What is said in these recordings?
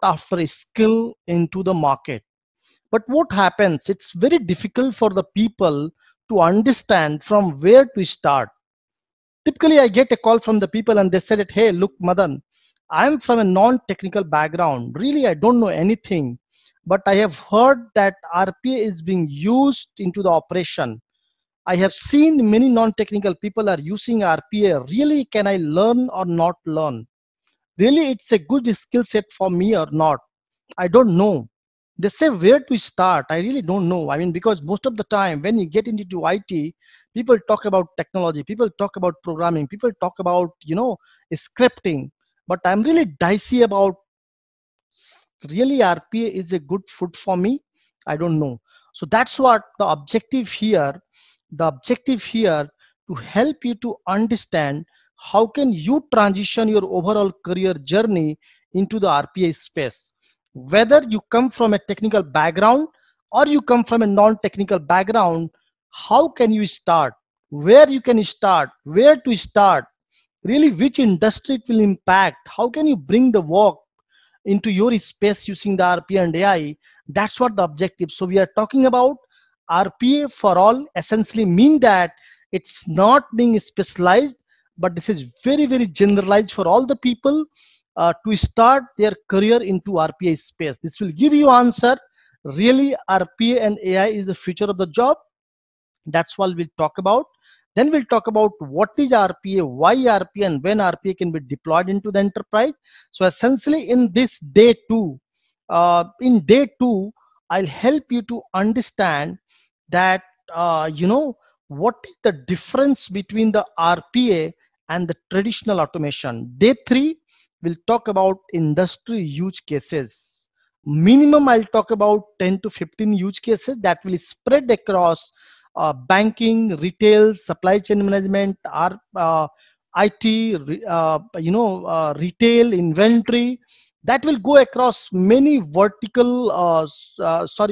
after a skill into the market. But what happens? It's very difficult for the people to understand from where to start. Typically, I get a call from the people and they said it, hey, look, Madan, I'm from a non-technical background. Really, I don't know anything. But I have heard that RPA is being used into the operation. I have seen many non-technical people are using RPA. Really, can I learn or not learn? Really, it's a good skill set for me or not? I don't know. They say where to start. I really don't know. I mean, because most of the time when you get into IT, people talk about technology, people talk about programming, people talk about, scripting. But I'm really dicey about really RPA is a good food for me. I don't know. So that's what the objective here. The objective here to help you to understand how can you transition your overall career journey into the RPA space. Whether you come from a technical background or you come from a non-technical background, how can you start? Where you can start? Where to start? Really, which industry it will impact? How can you bring the work into your space using the RPA and AI? That's what the objective. So we are talking about RPA for all, essentially mean that it's not being specialized, but this is very, very generalized for all the people to start their career into RPA space. This will give you answer. Really, RPA and AI is the future of the job. That's what we'll talk about. Then we'll talk about what is RPA, why RPA, and when RPA can be deployed into the enterprise. So essentially in this day two, I'll help you to understand that, what is the difference between the RPA and the traditional automation. Day three, we'll talk about industry use cases. Minimum, I'll talk about 10 to 15 use cases that will spread across banking, retail, supply chain management, IT, retail, inventory. That will go across many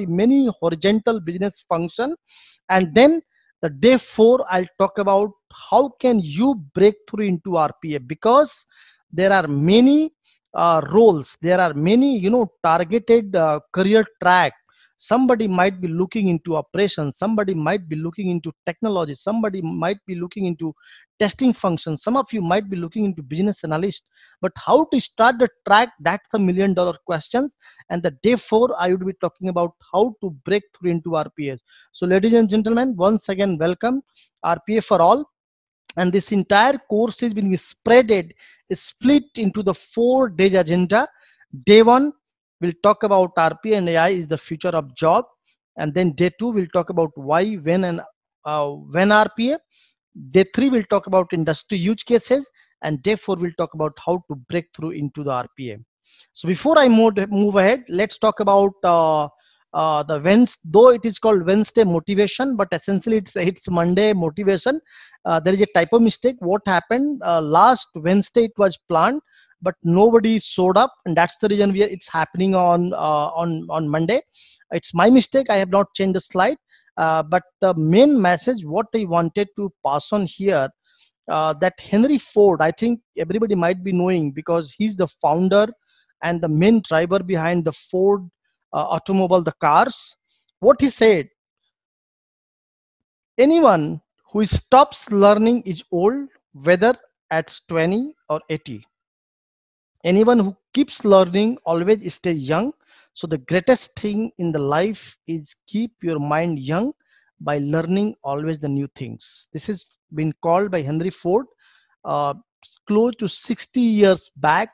many horizontal business function. And then the day four, I'll talk about how can you break through into RPA, because there are many roles, there are many, targeted career track. Somebody might be looking into operations, somebody might be looking into technology, somebody might be looking into testing functions, some of you might be looking into business analyst. But how to start the track, that's the $1,000,000 questions. And the day four, I would be talking about how to break through into RPAs. So ladies and gentlemen, once again, welcome RPA for all. And this entire course is being split into the 4 days agenda. Day one, we'll talk about RPA and AI is the future of job. And then day two, we'll talk about why, when, and when RPA. Day three, we'll talk about industry use cases. And day four, we'll talk about how to break through into the RPA. So before I move ahead, let's talk about the Wednesday, though it is called Wednesday motivation, but essentially it's Monday motivation. There is a typo mistake. What happened last Wednesday? It was planned, but nobody showed up, and that's the reason it's happening on Monday. It's my mistake. I have not changed the slide, but the main message what I wanted to pass on here, that Henry Ford, I think everybody might be knowing because he's the founder and the main driver behind the Ford automobile, the cars. What he said: anyone who stops learning is old, whether at 20 or 80. Anyone who keeps learning always stays young. So the greatest thing in the life is keep your mind young by learning always the new things. This has been called by Henry Ford uh, close to 60 years back,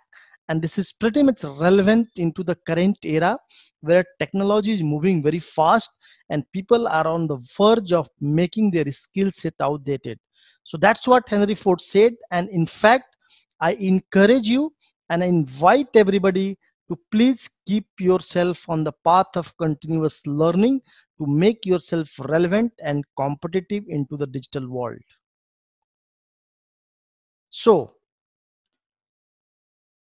and this is pretty much relevant into the current era where technology is moving very fast and people are on the verge of making their skill set outdated. So that's what Henry Ford said. And in fact, I encourage you and I invite everybody to please keep yourself on the path of continuous learning to make yourself relevant and competitive into the digital world. So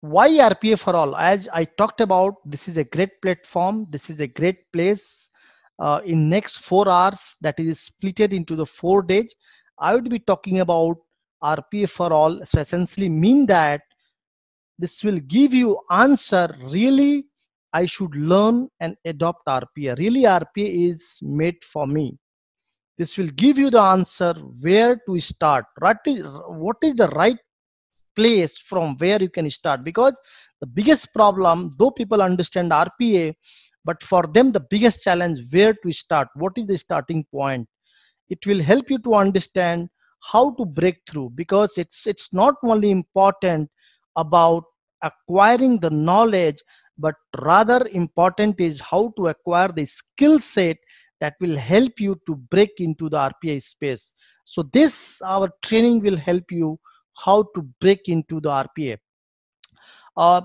why RPA for all? As I talked about, this is a great platform, this is a great place. In next 4 hours, that is splitted into the 4 days, I would be talking about RPA for all. So essentially mean that This will give you answer, really I should learn and adopt RPA. Really RPA is made for me. This will give you the answer where to start. What is the right place from where you can start? Because the biggest problem, though people understand RPA, but for them the biggest challenge, where to start, what is the starting point. It will help you to understand how to break through, because it's not only important about acquiring the knowledge, but rather important is how to acquire the skill set that will help you to break into the RPA space. So this our training will help you how to break into the RPA. uh,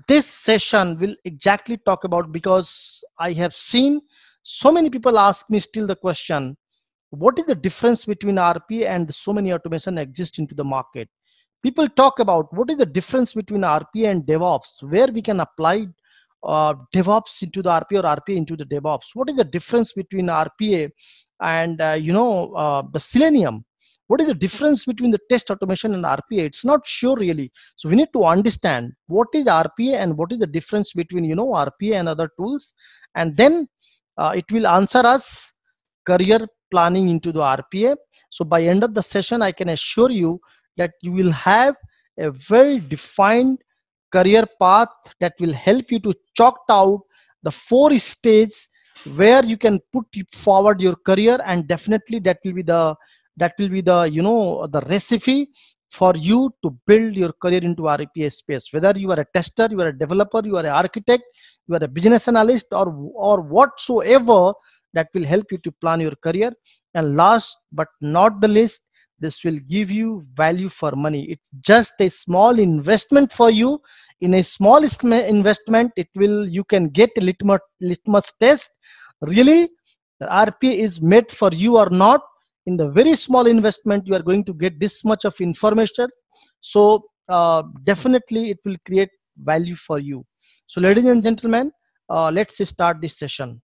this session will exactly talk about, because I have seen so many people ask me still the question, what is the difference between RPA and so many automation exist into the market. People talk about what is the difference between RPA and DevOps, where we can apply DevOps into the RPA or RPA into the DevOps. What is the difference between RPA and the Selenium? What is the difference between the test automation and RPA? It's not sure really. So we need to understand what is RPA and what is the difference between RPA and other tools, and then it will answer us career planning into the RPA. So by end of the session, I can assure you that you will have a well defined career path that will help you to chalk out the 4 stages where you can put forward your career, and definitely that will be the the recipe for you to build your career into RPA space. Whether you are a tester, you are a developer, you are an architect, you are a business analyst, or whatsoever, that will help you to plan your career. And last but not the least, this will give you value for money. It's just a small investment for you. In a small investment, you can get a litmus test, really the RPA is made for you or not. In the very small investment, you are going to get this much of information. So definitely it will create value for you. So ladies and gentlemen, let's start this session.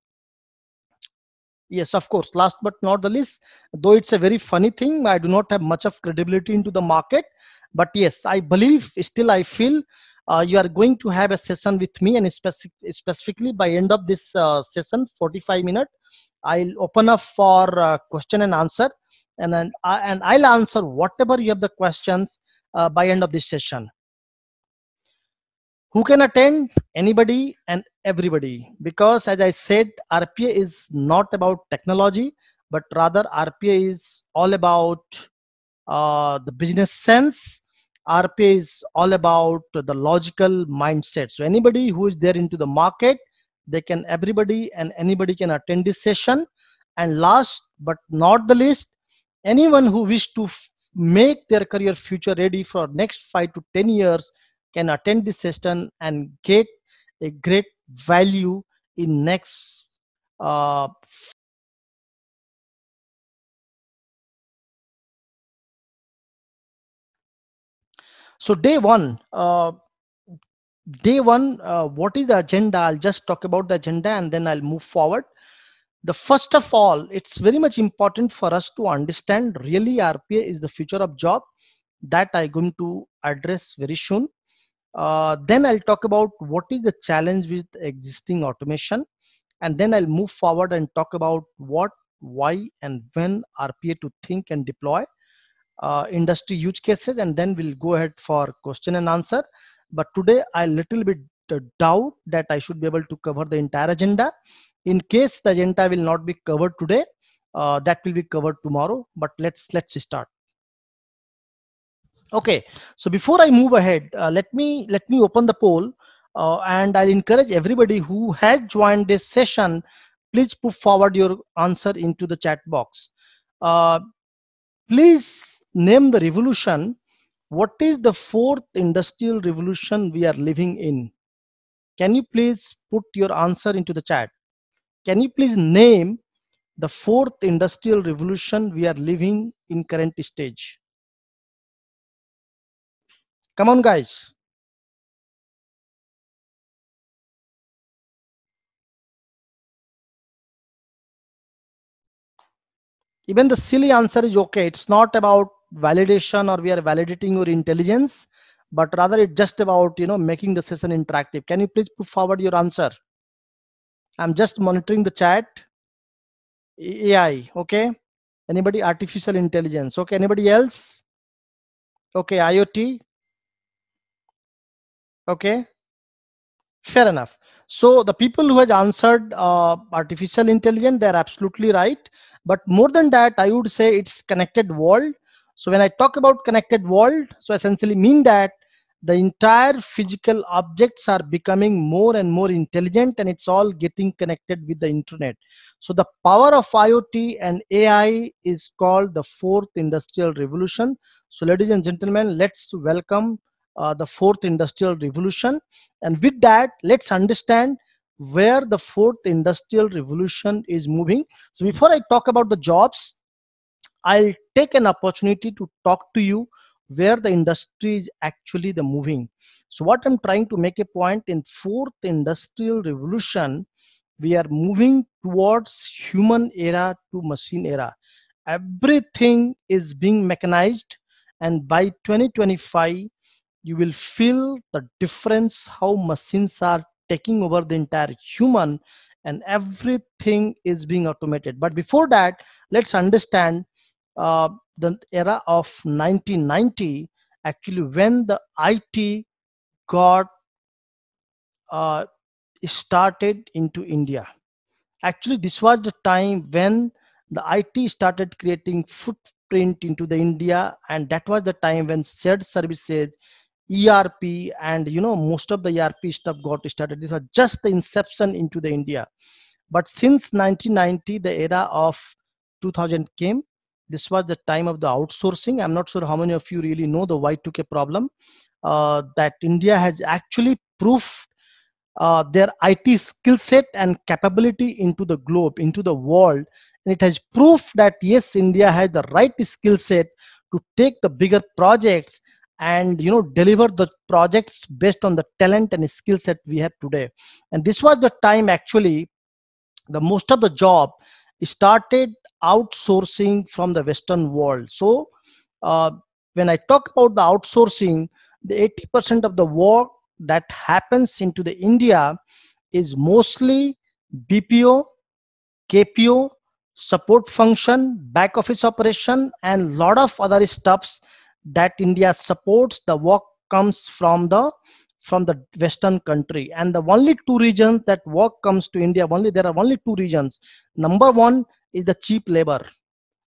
Yes, of course, last but not the least, though it's a very funny thing, I do not have much of credibility into the market, but yes, I believe, still I feel you are going to have a session with me, and specifically by end of this session, 45 minutes, I'll open up for question and answer, and then I'll answer whatever you have the questions by end of this session. Who can attend? Anybody and everybody, because as I said, RPA is not about technology, but rather RPA is all about the business sense. RPA is all about the logical mindset. So anybody who is there into the market, everybody and anybody can attend this session. And last but not the least, anyone who wish to make their career future ready for next 5 to 10 years can attend this session and get a great value in next so day one, what is the agenda? I'll just talk about the agenda and then I'll move forward. The first of all, it's very much important for us to understand really RPA is the future of job, that I'm going to address very soon. Then I'll talk about what is the challenge with existing automation, and then I'll move forward and talk about what, why, and when RPA to think and deploy, industry use cases, and then we'll go ahead for question and answer. But today I little bit doubt that I should be able to cover the entire agenda. In case the agenda will not be covered today, that will be covered tomorrow. But let's start. Okay, so before I move ahead, let me open the poll, and I'll encourage everybody who has joined this session, please put forward your answer into the chat box. Please name the revolution. What is the fourth industrial revolution we are living in? Can you please put your answer into the chat? Can you please name the fourth industrial revolution we are living in current stage? Come on, guys. Even the silly answer is okay. It's not about validation or we are validating your intelligence, but rather it's just about, making the session interactive. Can you please put forward your answer? I'm just monitoring the chat. AI, okay. Anybody? Artificial intelligence, okay. Anybody else? Okay, IoT, okay. Fair enough. So the people who has answered artificial intelligence, they're absolutely right. But more than that, I would say it's connected world. So when I talk about connected world, so essentially mean that the entire physical objects are becoming more and more intelligent, and it's all getting connected with the internet. So the power of IoT and AI is called the fourth industrial revolution. So ladies and gentlemen, let's welcome the fourth industrial revolution. And with that, let's understand where the fourth industrial revolution is moving. So before I talk about the jobs, I'll take an opportunity to talk to you where the industry is actually the moving. So what I'm trying to make a point, in fourth industrial revolution, we are moving towards human era to machine era. Everything is being mechanized, and by 2025 you will feel the difference how machines are taking over the entire human, and everything is being automated. But before that, let's understand the era of 1990, actually when the IT got uh, started into India. Actually, this was the time when the IT started creating footprint into the India, and that was the time when shared services, ERP, and most of the ERP stuff got started. This was just the inception into the India. But since 1990, the era of 2000 came. This was the time of the outsourcing. I'm not sure how many of you really know the Y2K problem. That India has actually proved their IT skill set and capability into the globe, into the world. And it has proved that yes, India has the right skill set to take the bigger projects and deliver the projects based on the talent and skill set we have today. And this was the time actually the most of the job started outsourcing from the Western world. So uh, when I talk about the outsourcing, the 80% of the work that happens into the India is mostly BPO, KPO, support function, back office operation, and lot of other stuffs that India supports. The work comes from the Western country, and the only two regions that work comes to India, only there are only two regions. Number one is the cheap labor.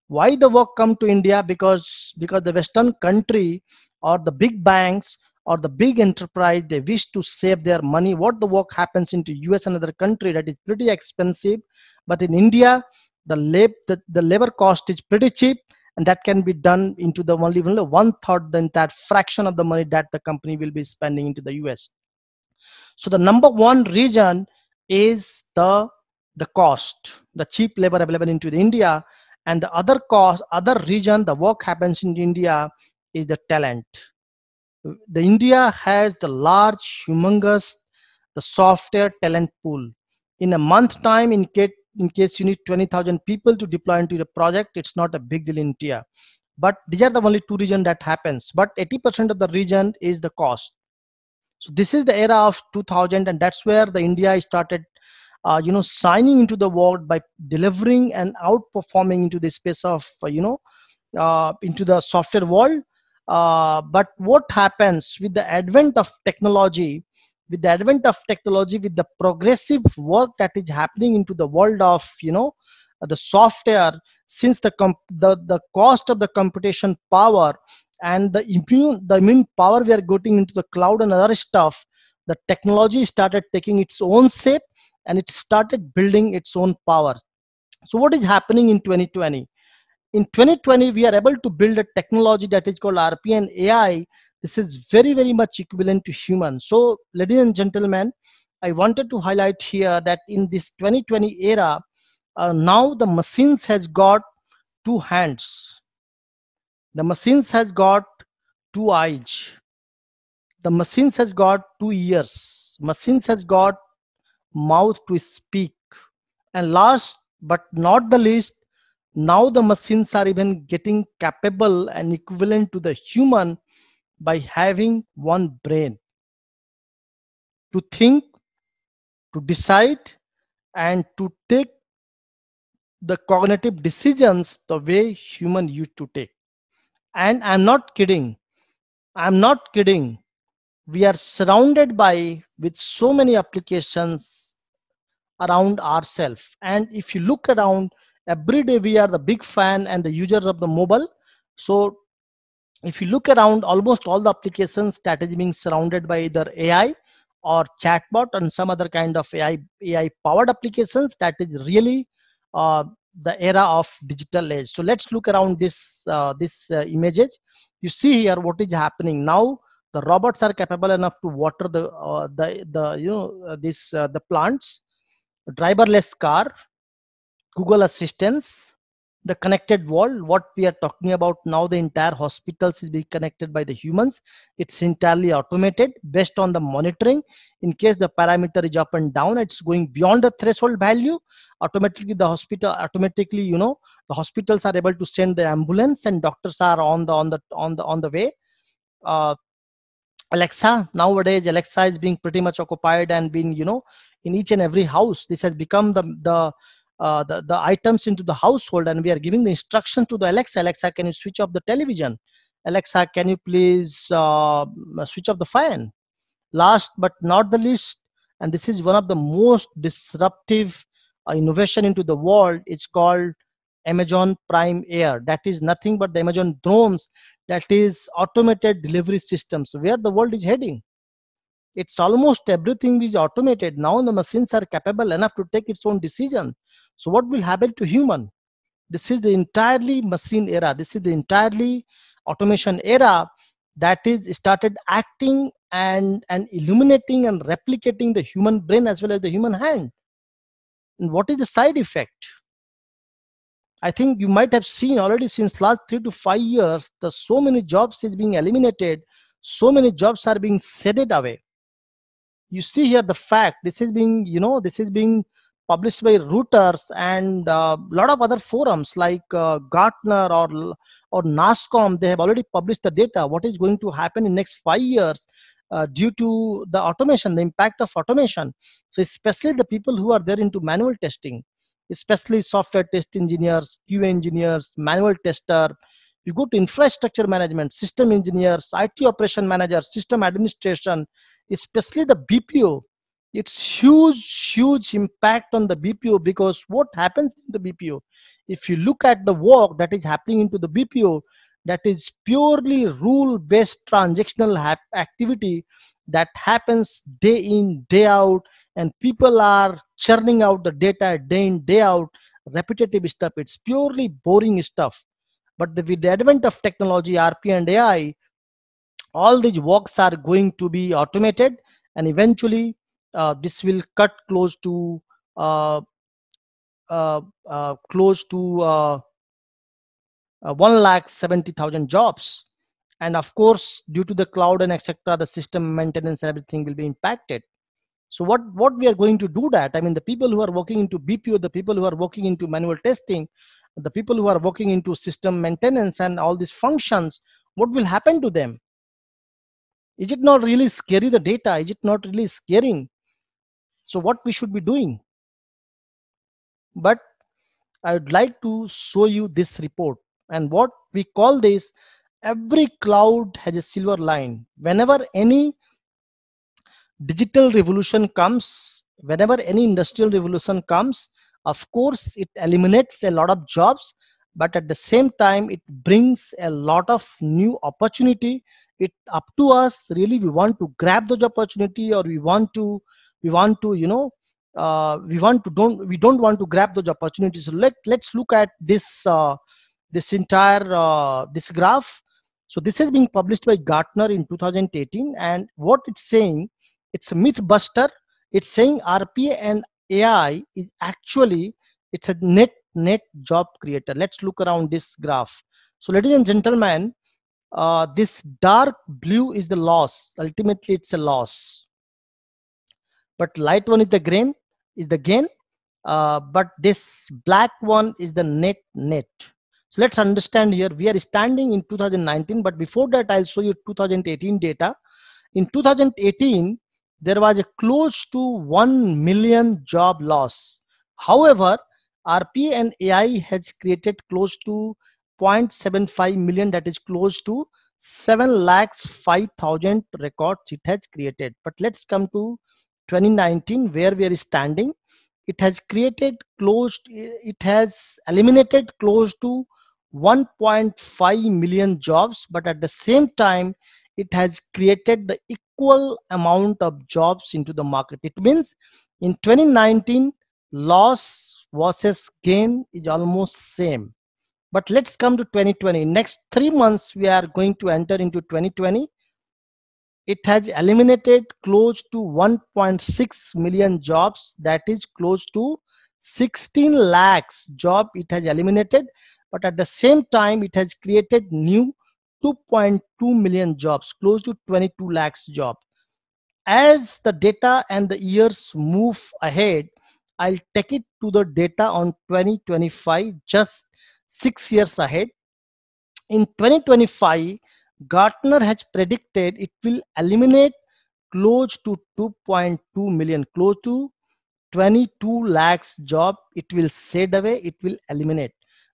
Why the work come to India? Because the Western country or the big banks or the big enterprise, they wish to save their money. What the work happens into US and other country, that is pretty expensive, but in India the labor cost is pretty cheap, and that can be done into the only one third, the entire fraction of the money that the company will be spending into the US. So the number one region is the cost, the cheap labor available into the India. And the other region, the work happens in India, is the talent. The India has the large, humongous, the software talent pool. In a month time, in case you need 20,000 people to deploy into the project, it's not a big deal in India. But these are the only two regions that happens. But 80% of the region is the cost. So this is the era of 2000, and that's where the India started signing into the world by delivering and outperforming into the space of into the software world. But what happens with the advent of technology, with the progressive work that is happening into the world of the software, since the cost of the computation power and the immune power we are getting into the cloud and other stuff, the technology started taking its own shape, and it started building its own power. So what is happening in 2020? In 2020, we are able to build a technology that is called RP and AI. This is very, very much equivalent to human. So ladies and gentlemen, I wanted to highlight here that in this 2020 era, now the machines has got two hands. The machines has got two eyes. The machines has got two ears. Machines has got mouth to speak. And last but not the least, now the machines are even getting capable and equivalent to the human by having one brain to think, to decide, and to take the cognitive decisions the way human used to take. And I'm not kidding. I'm not kidding. We are surrounded by with so many applications around ourselves. And if you look around, every day we are the big fan and the users of the mobile. So if you look around, almost all the applications that is being surrounded by either AI or chatbot and some other kind of AI powered applications, that is really uh, the era of digital age. So let's look around this images. You see here what is happening now. The robots are capable enough to water the this the plants. Driverless car, Google Assistance, the connected world, what we are talking about now, the entire hospitals is being connected by the humans. It's entirely automated based on the monitoring. In case the parameter is up and down, it's going beyond the threshold value. Automatically, the hospitals are able to send the ambulance and doctors are on the way. Uh, Alexa, nowadays Alexa is being pretty much occupied and being, in each and every house. This has become the items into the household, and we are giving the instruction to the Alexa. Alexa, can you switch off the television? Alexa, can you please switch off the fan? Last but not the least, and this is one of the most disruptive innovation into the world, it's called Amazon Prime Air. That is nothing but the Amazon drones, that is automated delivery systems. Where the world is heading, it's almost everything is automated now. The machines are capable enough to take its own decision. So what will happen to human? This is the entirely machine era. This is the entirely automation era that is started acting and illuminating and replicating the human brain as well as the human hand. And what is the side effect? I think you might have seen already since last 3 to 5 years, the so many jobs is being eliminated, so many jobs are being shaded away. You see here the fact, this is being published by Reuters and a lot of other forums like Gartner or NASSCOM. They have already published the data. What is going to happen in next 5 years due to the automation, the impact of automation. So especially the people who are there into manual testing, especially software test engineers, QA engineers, manual tester. You go to infrastructure management, system engineers, IT operation managers, system administration, especially the BPO. It's huge impact on the BPO, because what happens in the BPO, if you look at the work that is happening into the BPO, that is purely rule based transactional activity that happens day in day out, and people are churning out the data day in day out, repetitive stuff. It's purely boring stuff. But with the advent of technology, RP and AI, all these works are going to be automated, and eventually this will cut uh, close to 1,70,000 jobs. And of course, due to the cloud and etc., the system maintenance and everything will be impacted. So what we are going to do that, I mean, the people who are working into BPO, the people who are working into manual testing, the people who are working into system maintenance and all these functions, what will happen to them? Is it not really scary, the data? Is it not really scaring? So what we should be doing? But I would like to show you this report, and what we call this, every cloud has a silver line. Whenever any digital revolution comes, whenever any industrial revolution comes, of course it eliminates a lot of jobs, but at the same time it brings a lot of new opportunity. It up to us really, we want to grab those opportunity, or we don't want to grab those opportunities. So let's look at this entire this graph. So this has been published by Gartner in 2018, and what it's saying, it's a myth buster. It's saying RPA and AI is actually, it's a net job creator. Let's look around this graph. So ladies and gentlemen, this dark blue is the loss. Ultimately, it's a loss. But light one is the gain. But this black one is the net. So let's understand here. We are standing in 2019, but before that, I'll show you 2018 data. In 2018, there was a close to 1 million job loss. However, RPA and AI has created close to 0.75 million, that is close to 7,05,000 records it has created. But let's come to 2019, where we are standing. It has eliminated close to 1.5 million jobs, but at the same time, it has created the equal amount of jobs into the market. It means in 2019, loss versus gain is almost same. But let's come to 2020. Next 3 months, we are going to enter into 2020. It has eliminated close to 1.6 million jobs, that is close to 16 lakhs job it has eliminated, but at the same time it has created new 2.2 million jobs, close to 22 lakhs job. As the data and the years move ahead, I'll take it to the data on 2025, just 6 years ahead. In 2025, Gartner has predicted it will eliminate close to 2.2 million, close to 22 lakhs job. It will fade away, it will eliminate.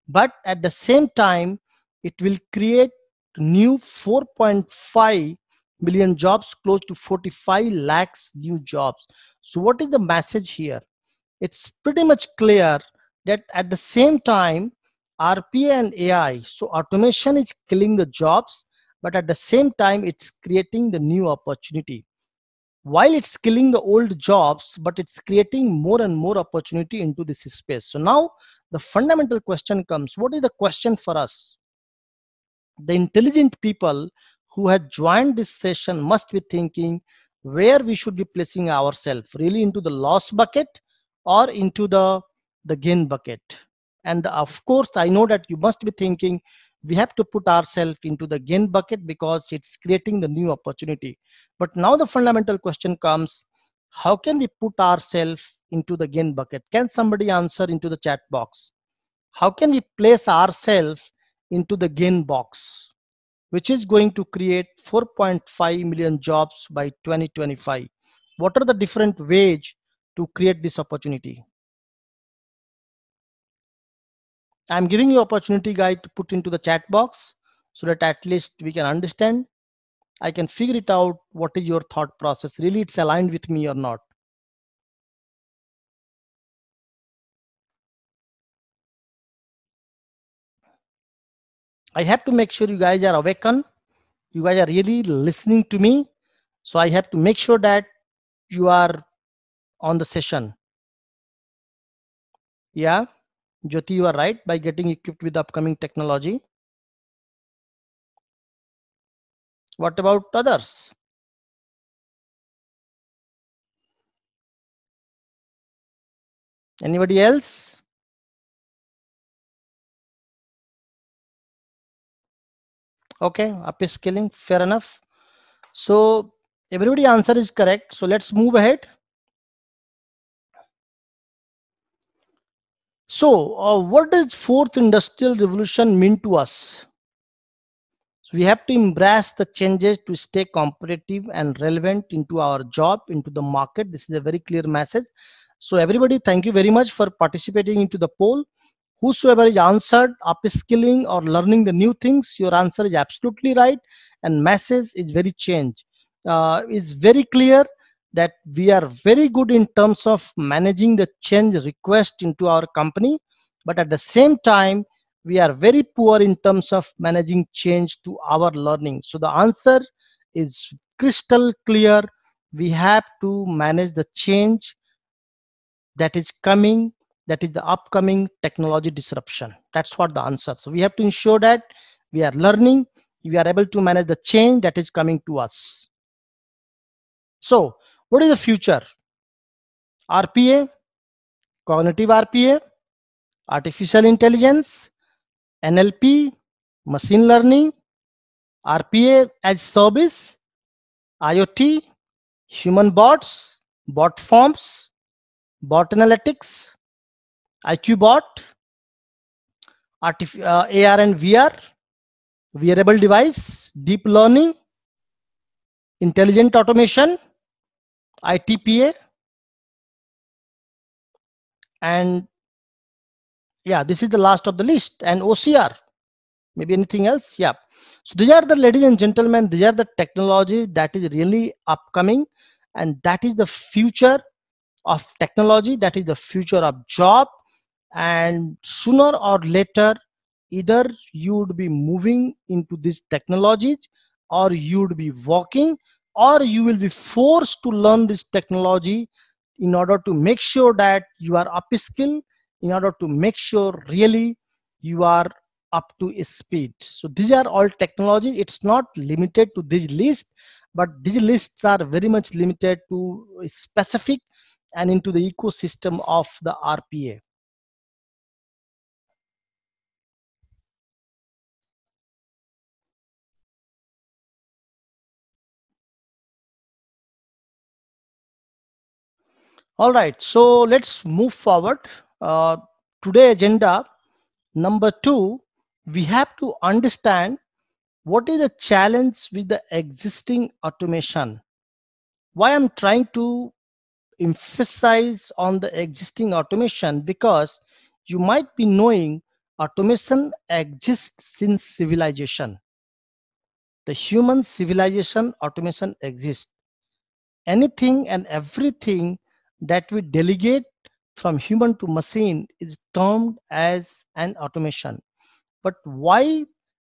But at the same time, it will create new 4.5 million jobs, close to 45 lakhs new jobs. So what is the message here? It's pretty much clear that at the same time, RPA and AI, so automation is killing the jobs, but at the same time, it's creating the new opportunity. While it's killing the old jobs, but it's creating more and more opportunity into this space. So now the fundamental question comes, what is the question for us? The intelligent people who had joined this session must be thinking where we should be placing ourselves, really into the loss bucket or into the gain bucket. And of course, I know that you must be thinking we have to put ourselves into the gain bucket because it's creating the new opportunity. But now the fundamental question comes, how can we put ourselves into the gain bucket? Can somebody answer into the chat box? How can we place ourselves into the gain box, which is going to create 4.5 million jobs by 2025? What are the different ways to create this opportunity? I'm giving you opportunity, guys, to put into the chat box so that at least we can understand. I can figure it out. What is your thought process? Really, it's aligned with me or not? I have to make sure you guys are awakened. You guys are really listening to me. So I have to make sure that you are on the session. Yeah, Jyoti, you are right by getting equipped with upcoming technology. What about others? Anybody else? Okay, upskilling, fair enough. So everybody answer is correct. So let's move ahead. So what does fourth industrial revolution mean to us? So we have to embrace the changes to stay competitive and relevant into our job, into the market. This is a very clear message. So everybody, thank you very much for participating into the poll. Whosoever is answered upskilling or learning the new things, your answer is absolutely right, and message is very changed. It's very clear that we are very good in terms of managing the change request into our company, but at the same time we are very poor in terms of managing change to our learning. So the answer is crystal clear. We have to manage the change that is coming, that is the upcoming technology disruption. That's what the answer. So we have to ensure that we are learning, we are able to manage the change that is coming to us. So what is the future? RPA, cognitive RPA, artificial intelligence, NLP, machine learning, RPA as service, IoT, human bots, bot forms, bot analytics, IQ bot, AR and VR, wearable device, deep learning, intelligent automation, ITPA, and yeah, this is the last of the list, and OCR. Maybe anything else? Yeah. So these are the, ladies and gentlemen, these are the technologies that is really upcoming, and that is the future of technology, that is the future of job. And sooner or later, either you would be moving into these technologies, or you would be walking, or you will be forced to learn this technology in order to make sure that you are upskill, in order to make sure really you are up to speed. So these are all technology. It's not limited to this list, but these lists are very much limited to specific and into the ecosystem of the RPA. All right, so let's move forward. Uh, Today agenda number 2, we have to understand what is the challenge with the existing automation. Why I'm trying to emphasize on the existing automation, because you might be knowing automation exists since civilization. The human civilization, automation exists. Anything and everything that we delegate from human to machine is termed as an automation. But why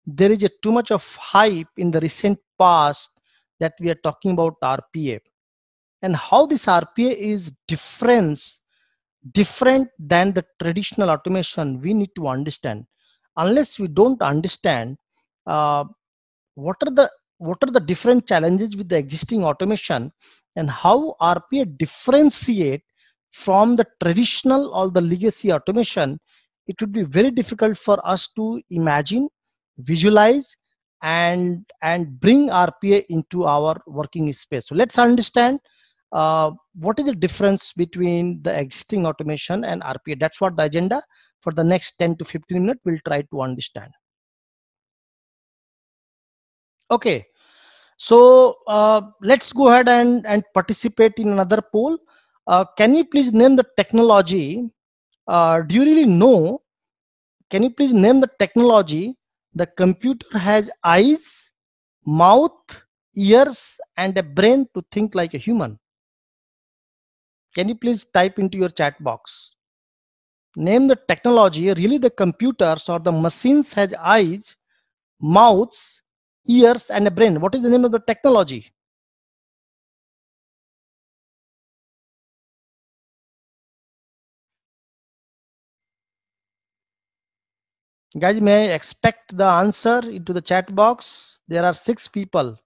there is a too much of hype in the recent past that we are talking about RPA, and how this RPA is different than the traditional automation, we need to understand. Unless we don't understand uh, what are the different challenges with the existing automation, and how RPA differentiate from the traditional or the legacy automation, it would be very difficult for us to imagine, visualize, and bring RPA into our working space. So let's understand what is the difference between the existing automation and RPA. That's what the agenda for the next 10 to 15 minutes we'll try to understand. Okay, so let's go ahead and participate in another poll. Can you please name the technology? Do you really know? Can you please name the technology? The computer has eyes, mouth, ears, and a brain to think like a human. Can you please type into your chat box? Name the technology. Really, the computers or the machines has eyes, mouths, ears, and a brain. What is the name of the technology? Guys, may I expect the answer into the chat box? There are 6 people.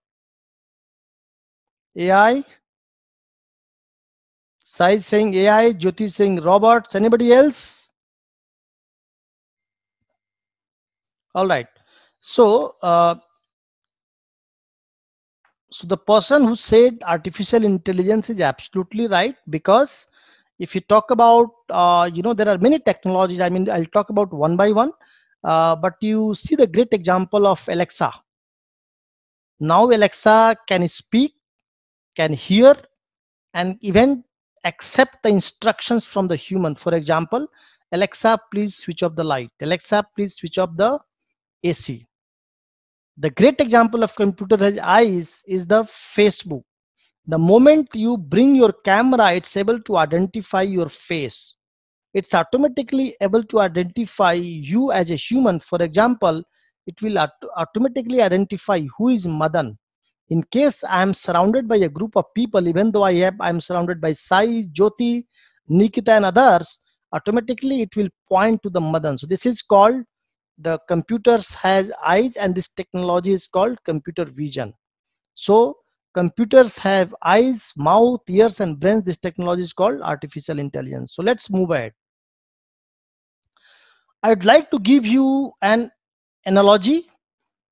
AI. Sai saying AI. Jyoti saying robots. Anybody else? All right. So, so the person who said artificial intelligence is absolutely right, because if you talk about, there are many technologies. I mean, I'll talk about one by one. But you see the great example of Alexa. Now Alexa can speak, can hear, and even accept the instructions from the human. For example, Alexa, please switch off the light. Alexa, please switch off the AC. The great example of computer has eyes is the Facebook. The moment you bring your camera, it's able to identify your face. It's automatically able to identify you as a human. For example, it will automatically identify who is Madan. In case I am surrounded by a group of people, even though I'm surrounded by Sai, Jyoti, Nikita, and others, automatically it will point to the Madan. So this is called, the computers has eyes, and this technology is called computer vision. So computers have eyes, mouth, ears, and brains. This technology is called artificial intelligence. So let's move ahead. I'd like to give you an analogy,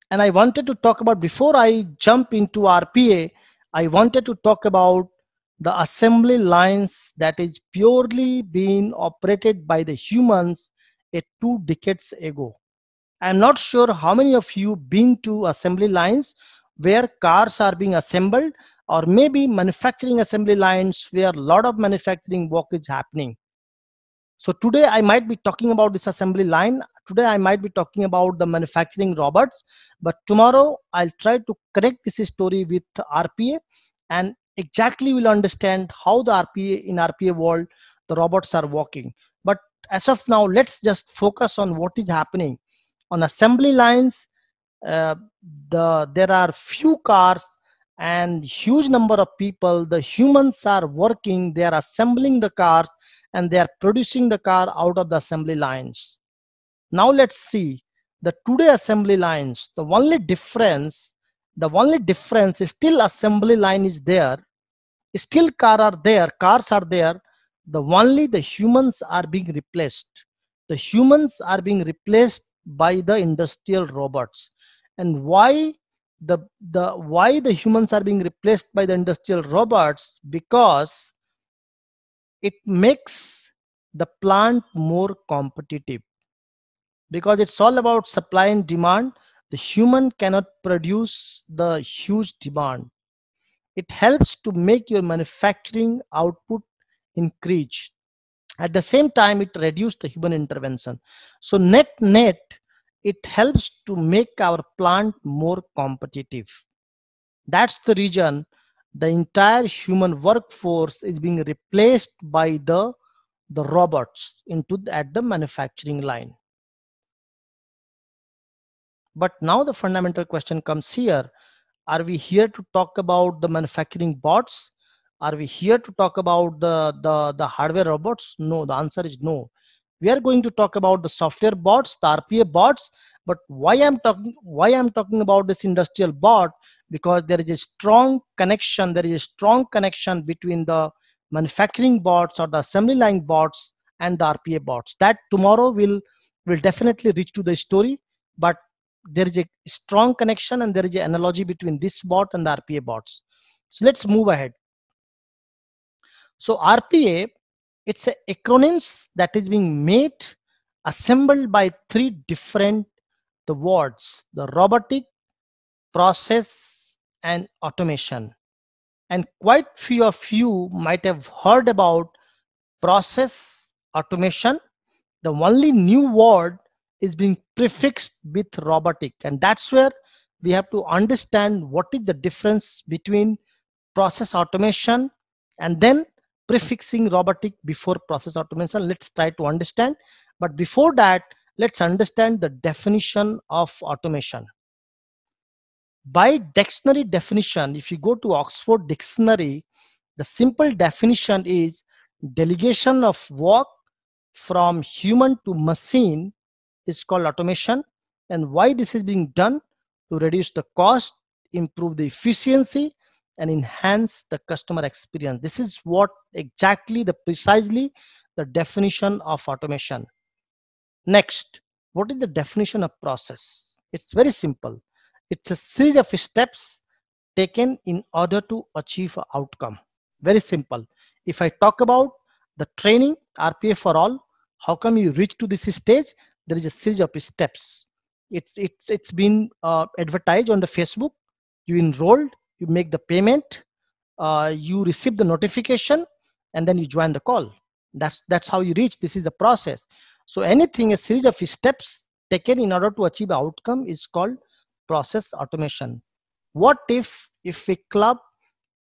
and I wanted to talk about, before I jump into RPA, I wanted to talk about the assembly lines that is purely being operated by the humans 2 decades ago. I'm not sure how many of you been to assembly lines where cars are being assembled, or maybe manufacturing assembly lines where a lot of manufacturing work is happening. So today I might be talking about this assembly line. Today I might be talking about the manufacturing robots, but tomorrow I'll try to connect this story with RPA, and exactly will understand how the RPA in RPA world the robots are working. But as of now, let's just focus on what is happening on assembly lines. uh, there are few cars and huge number of people. The humans are working, they are assembling the cars, and they are producing the car out of the assembly lines. Now let's see the today assembly lines. The only difference is still assembly line is there, still cars are there. The humans are being replaced. The humans are being replaced by the industrial robots. And why the humans are being replaced by the industrial robots? Because it makes the plant more competitive, because it's all about supply and demand. The human cannot produce the huge demand. It helps to make your manufacturing output increase. At the same time, it reduces the human intervention. So net, it helps to make our plant more competitive. That's the reason the entire human workforce is being replaced by the robots at the manufacturing line. But now the fundamental question comes here. Are we here to talk about the manufacturing bots? Are we here to talk about the hardware robots? No, the answer is no. We are going to talk about the software bots, the RPA bots. But why I'm talking about this industrial bot? Because there is a strong connection. There is a strong connection between the manufacturing bots or the assembly line bots and the RPA bots. That tomorrow will definitely reach to the story. But there is a strong connection and there is an analogy between this bot and the RPA bots. So let's move ahead. So RPA, it's a acronyms that is being made, assembled by 3 different the words: the robotic, process, and automation. And quite few of you might have heard about process automation. The only new word is being prefixed with robotic, and that's where we have to understand what is the difference between process automation and then prefixing robotic before process automation. Let's try to understand, but before that, let's understand the definition of automation. By dictionary definition, if you go to Oxford Dictionary, the simple definition is delegation of work from human to machine is called automation. And why this is being done? To reduce the cost, improve the efficiency, and enhance the customer experience. This is what exactly precisely the definition of automation. Next, what is the definition of process? It's very simple. It's a series of steps taken in order to achieve an outcome. Very simple. If I talk about the training, RPA for all, how come you reach to this stage? There is a series of steps. It's been advertised on the Facebook. You enrolled, you make the payment, you receive the notification, and then you join the call. That's how you reach. This is the process. So anything, a series of steps taken in order to achieve the outcome is called process automation. What if we club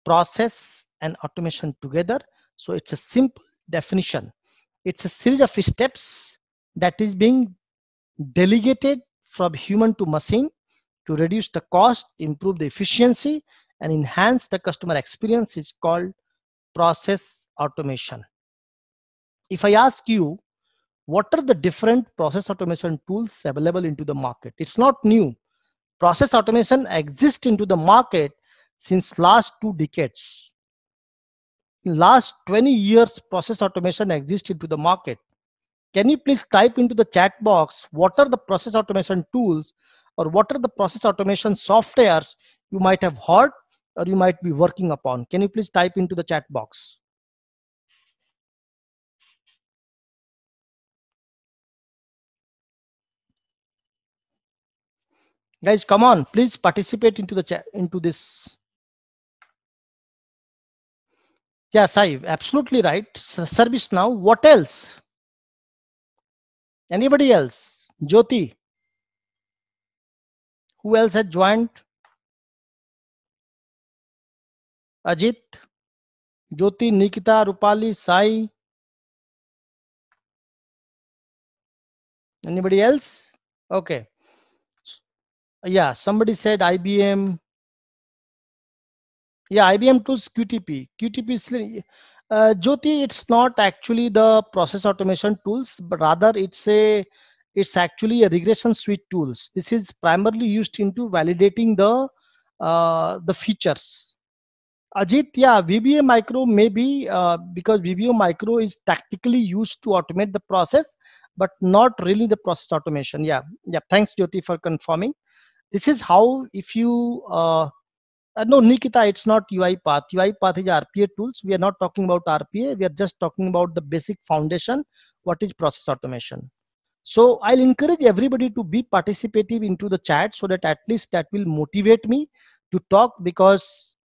process and automation together? So it's a simple definition. It's a series of steps that is being delegated from human to machine to reduce the cost, improve the efficiency, and enhance the customer experience is called process automation. If I ask you, what are the different process automation tools available into the market? It's not new. Process automation exists into the market since last 2 decades. In last 20 years, process automation exists into the market. Can you please type into the chat box what are the process automation tools or what are the process automation softwares you might have heard or you might be working upon? Can you please type into the chat box? Guys, come on, please participate into the chat, into this. Yeah, Sai, absolutely right. Service now. What else? Anybody else? Jyoti. Who else had joined? Ajit, Jyoti, Nikita, Rupali, Sai. Anybody else? Okay. Yeah, somebody said IBM. Yeah, IBM tools QTP. QTP is Jyoti. It's not actually the process automation tools, but rather it's actually a regression suite tools. This is primarily used into validating the features. Ajit, yeah, VBA Micro maybe because VBA Micro is tactically used to automate the process, but not really the process automation. Yeah, yeah. Thanks, Jyoti, for confirming. This is how if you no, Nikita, it's not UiPath. UiPath is RPA tools. We are not talking about RPA. We are just talking about the basic foundation. What is process automation? So I'll encourage everybody to be participative into the chat so that at least that will motivate me to talk, because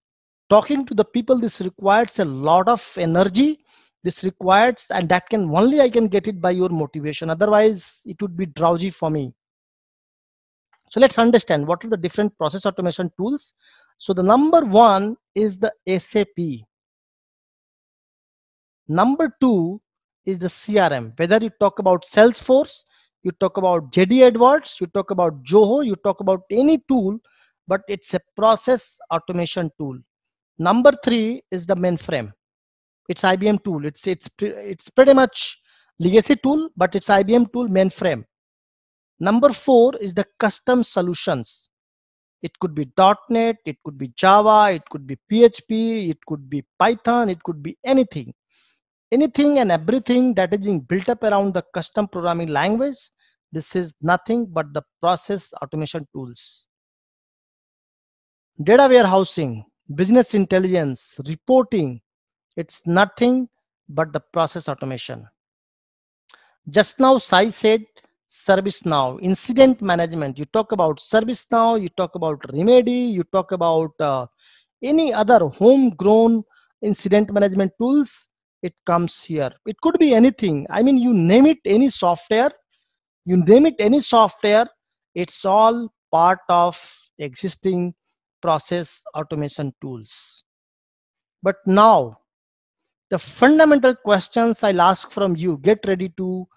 talking to the people, this requires a lot of energy. This requires, and that can only I can get it by your motivation. Otherwise, it would be drowsy for me. So let's understand what are the different process automation tools. So the number one is the SAP. Number two is the CRM. Whether you talk about Salesforce, you talk about JD Edwards, you talk about Zoho, you talk about any tool, but it's a process automation tool. Number three is the mainframe. It's IBM tool. It's pretty much legacy tool, but it's IBM tool mainframe. Number four is the custom solutions. It could be .NET, it could be Java, it could be PHP, it could be Python, it could be anything. Anything and everything that is being built up around the custom programming language. This is nothing but the process automation tools. Data warehousing, business intelligence, reporting, it's nothing but the process automation. Just now, Sai said ServiceNow, incident management. You talk about ServiceNow, you talk about Remedy, you talk about any other homegrown incident management tools, it comes here. It could be anything. I mean, you name it, any software, it's all part of existing process automation tools. But now, the fundamental questions I'll ask from you, get ready to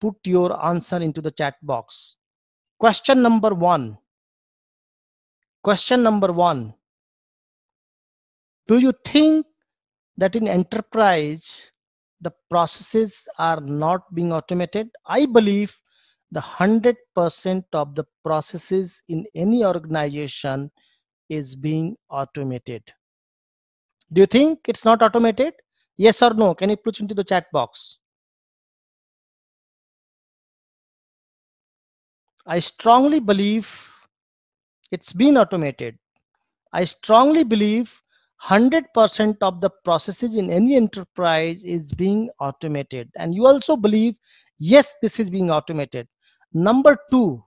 put your answer into the chat box. Question number one. Do you think that in enterprise, the processes are not being automated? I believe the 100% of the processes in any organization is being automated. Do you think it's not automated? Yes or no? Can you put into the chat box? I strongly believe it's been automated. I strongly believe 100% of the processes in any enterprise is being automated. And you also believe, yes, this is being automated. Number two,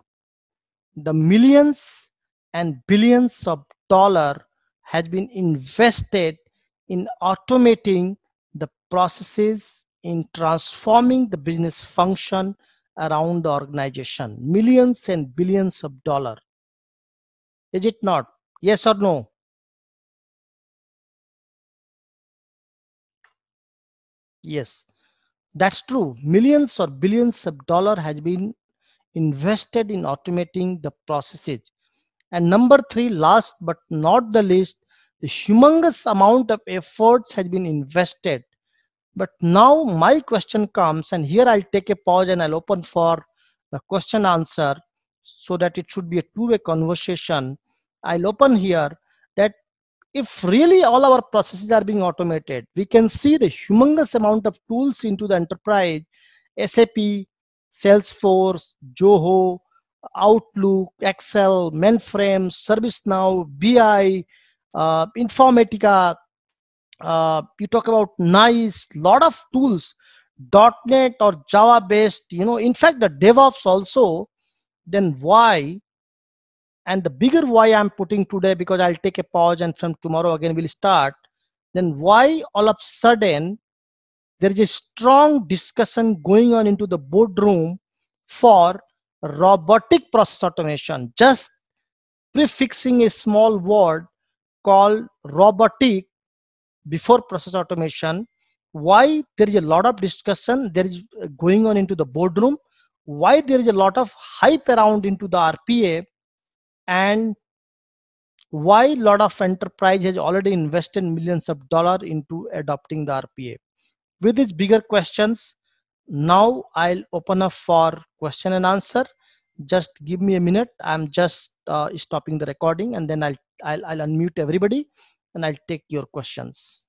the millions and billions of dollars has been invested in automating the processes, in transforming the business function around the organization. Millions and billions of dollars. Is it not? Yes or no? Yes, that's true. Millions or billions of dollars has been invested in automating the processes. And number three, last but not the least, the humongous amount of efforts has been invested. But now my question comes, and here I'll take a pause and I'll open for the question answer so that it should be a two-way conversation. I'll open here that if really all our processes are being automated, we can see the humongous amount of tools into the enterprise: SAP, Salesforce, Zoho, Outlook, Excel, mainframe, ServiceNow, BI, Informatica. You talk about NICE, lot of tools, .NET or Java based. In fact, the DevOps also. Then why? and the bigger why I'm putting today, because I'll take a pause and from tomorrow again we'll start, then why all of a sudden there is a strong discussion going on into the boardroom for robotic process automation, just prefixing a small word called robotic before process automation. Why there is a lot of discussion there is going on into the boardroom, why there is a lot of hype around into the RPA, and why a lot of enterprise has already invested millions of dollars into adopting the RPA. With these bigger questions, now I'll open up for question and answer. Just give me a minute. I'm just stopping the recording, and then I'll unmute everybody and I'll take your questions.